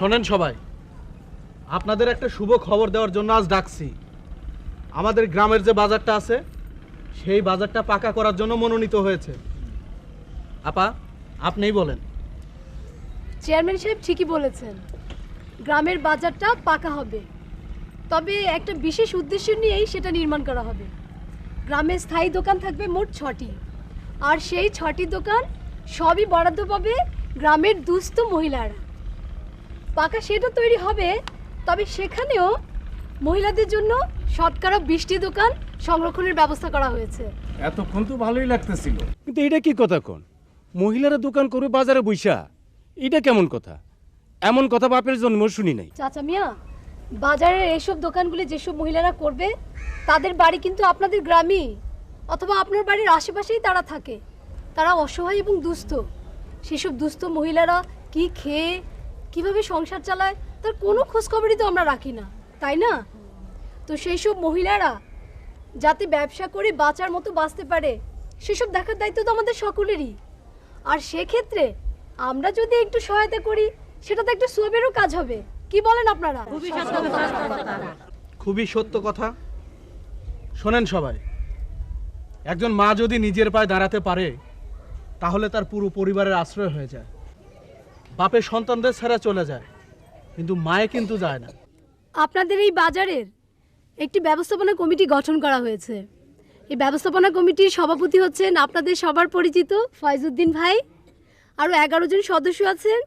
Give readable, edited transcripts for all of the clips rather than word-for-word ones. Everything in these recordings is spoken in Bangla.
শোনেন সবাই, আপনাদের একটা শুভ খবর দেওয়ার জন্য আজ ডাকছি। আমাদের গ্রামের যে বাজারটা আছে সেই বাজারটা পাকা করার জন্য মনোনীত হয়েছে। আপা, আপনিই বলেন। চেয়ারম্যান সাহেব ঠিকই বলেছেন, গ্রামের বাজারটা পাকা হবে, তবে একটা বিশেষ উদ্দেশ্য নিয়েই সেটা নির্মাণ করা হবে। গ্রামে স্থায়ী দোকান থাকবে মোট 6টি, আর সেই 6টি দোকান সবই বরাদ্দ পাবে গ্রামের দুস্থ মহিলারা। পাকা সেটা তৈরি হবে, তবে সেখানেও মহিলাদের জন্য শতকরা 20টি দোকান সংরক্ষণের ব্যবস্থা করা হয়েছে। এতক্ষণ তো ভালোই লাগতেছিল, কিন্তু এটা কি কথা কোন? মহিলারা দোকান করবে বাজারে বইসা, এটা কেমন কথা? এমন কথা বাপের জন্ম শুনি নাই। চাচা মিয়া, বাজারের এইসব দোকানগুলি যেসব মহিলারা করবে তাদের বাড়ি কিন্তু আপনাদের গ্রামেই, অথবা আপনার বাড়ির আশেপাশেই তারা থাকে। তারা অসহায় এবং দুস্থ। সেসব দুস্থ মহিলারা কি খেয়ে কিভাবে সংসার চালায় তার কোনো খোঁজখবরই তো আমরা রাখি না, তাই না? তো সেই সব মহিলারা যাতে ব্যবসা করে বাঁচার মতো বাঁচতে পারে সেসব দেখার দায়িত্ব তো আমাদের সকলেরই। আর সেক্ষেত্রে আমরা যদি একটু সহায়তা করি সেটা তো একটা সোয়াবেরও কাজ হবে। কি বলেন আপনারা? খুবই সত্য কথা। শোনেন সবাই, একজন মা যদি নিজের পায়ে দাঁড়াতে পারে তাহলে তার পুরো পরিবারের আশ্রয় হয়ে যায়। বাপের সন্তানদের ছেড়ে চলে যায়, কিন্তু মায়ে কিন্তু যায় না। আপনাদের এই বাজারের একটি ব্যবস্থাপনা কমিটি গঠন করা হয়েছে। এই ব্যবস্থাপনা কমিটির সভাপতি হচ্ছেন আপনাদের সবার পরিচিত ফয়জুদ্দিন ভাই। আরও 11 জন সদস্য আছেন,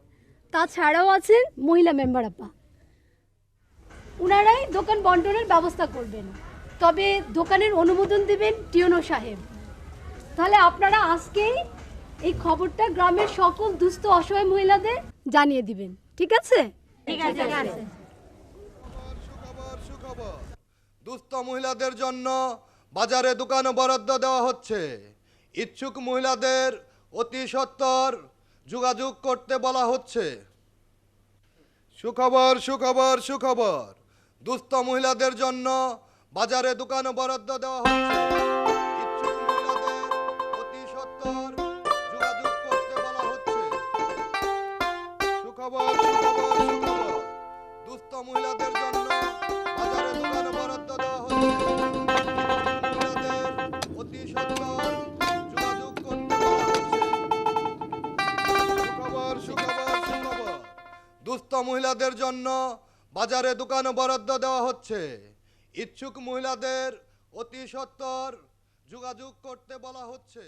তাছাড়াও আছেন মহিলা মেম্বার আপা। উনারাই দোকান বন্টনের ব্যবস্থা করবেন, তবে দোকানের অনুমোদন দেবেন টিওনো সাহেব। তাহলে আপনারা আজকেই এই খবরটা গ্রামের সকল দুস্থ অসহায় মহিলাদের জানিয়ে দিবেন, ঠিক আছে? সুখবর, দুস্থ মহিলাদের জন্য বাজারে দোকান বরাদ্দ দেওয়া হচ্ছে। ইচ্ছুক মহিলাদের অতি সত্বর যোগাযোগ করতে বলা হচ্ছে। সুখবর, দুস্থ মহিলাদের জন্য বাজারে দোকান বরাদ্দ দেওয়া হচ্ছে। ইচ্ছুক মহিলাদের অতি সত্বর যোগাযোগ করতে বলা হচ্ছে। সুখবর, দুস্থ মহিলাদের জন্য বাজারে দোকান বরাদ্দ দেওয়া হচ্ছে। মহিলাদের অতি সত্বর যোগাযোগ করতে বলা হচ্ছে। সুখবর, দুস্থ মহিলাদের জন্য বাজারে দোকান বরাদ্দ দেওয়া হচ্ছে। ইচ্ছুক মহিলাদের অতি সত্বর যোগাযোগ করতে বলা হচ্ছে।